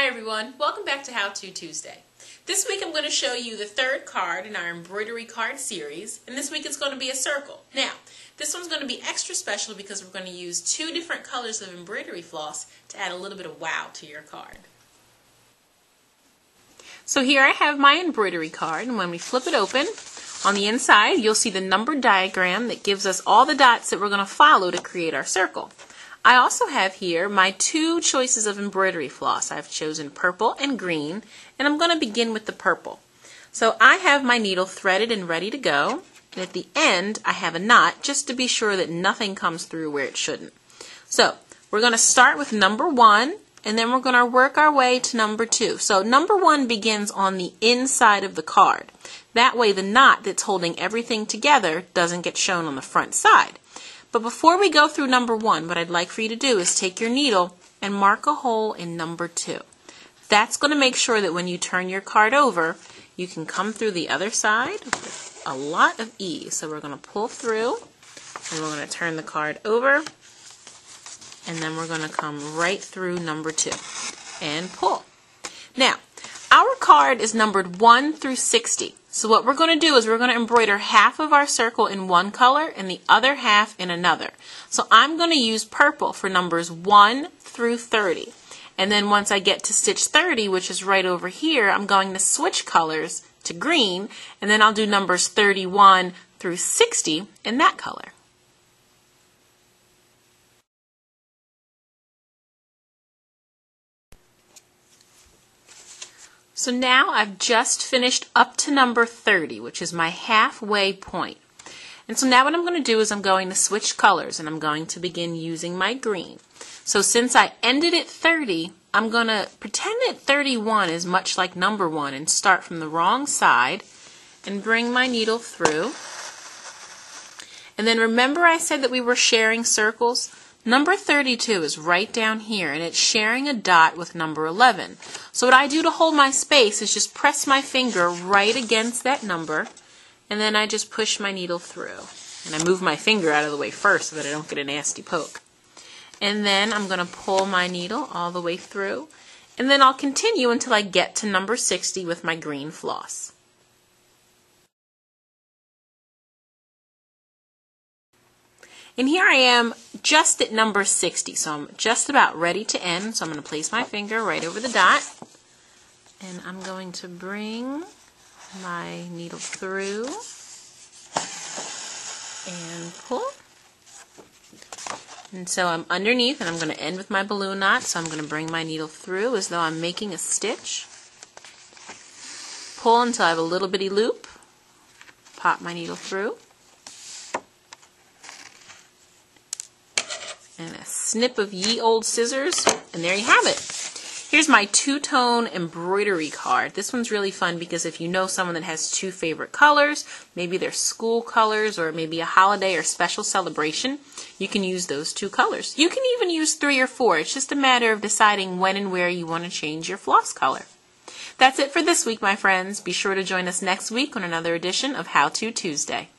Hi everyone, welcome back to How To Tuesday. This week I'm going to show you the third card in our embroidery card series, and this week it's going to be a circle. Now, this one's going to be extra special because we're going to use two different colors of embroidery floss to add a little bit of wow to your card. So here I have my embroidery card, and when we flip it open, on the inside you'll see the numbered diagram that gives us all the dots that we're going to follow to create our circle. I also have here my two choices of embroidery floss. I've chosen purple and green, and I'm going to begin with the purple. So I have my needle threaded and ready to go, and at the end I have a knot just to be sure that nothing comes through where it shouldn't. So we're going to start with number 1, and then we're going to work our way to number 2. So number 1 begins on the inside of the card. That way the knot that's holding everything together doesn't get shown on the front side. But before we go through number 1, what I'd like for you to do is take your needle and mark a hole in number 2. That's going to make sure that when you turn your card over, you can come through the other side with a lot of ease. So we're going to pull through, and we're going to turn the card over, and then we're going to come right through number 2 and pull. Now, our card is numbered 1 through 60. So what we're going to do is we're going to embroider half of our circle in one color and the other half in another. So I'm going to use purple for numbers 1 through 30. And then once I get to stitch 30, which is right over here, I'm going to switch colors to green, and then I'll do numbers 31 through 60 in that color. So now I've just finished up to number 30, which is my halfway point. And so now what I'm going to do is I'm going to switch colors, and I'm going to begin using my green. So since I ended at 30, I'm going to pretend that 31 is much like number 1 and start from the wrong side and bring my needle through. And then remember I said that we were sharing circles? Number 32 is right down here, and it's sharing a dot with number 11. So what I do to hold my space is just press my finger right against that number, and then I just push my needle through. And I move my finger out of the way first so that I don't get a nasty poke. And then I'm going to pull my needle all the way through, and then I'll continue until I get to number 60 with my green floss. And here I am just at number 60, so I'm just about ready to end. So I'm going to place my finger right over the dot, and I'm going to bring my needle through and pull. And so I'm underneath, and I'm going to end with my balloon knot, so I'm going to bring my needle through as though I'm making a stitch. Pull until I have a little bitty loop. Pop my needle through. And a snip of ye old scissors, and there you have it. Here's my two-tone embroidery card. This one's really fun because if you know someone that has two favorite colors, maybe they're school colors or maybe a holiday or special celebration, you can use those two colors. You can even use 3 or 4. It's just a matter of deciding when and where you want to change your floss color. That's it for this week, my friends. Be sure to join us next week on another edition of How To Tuesday.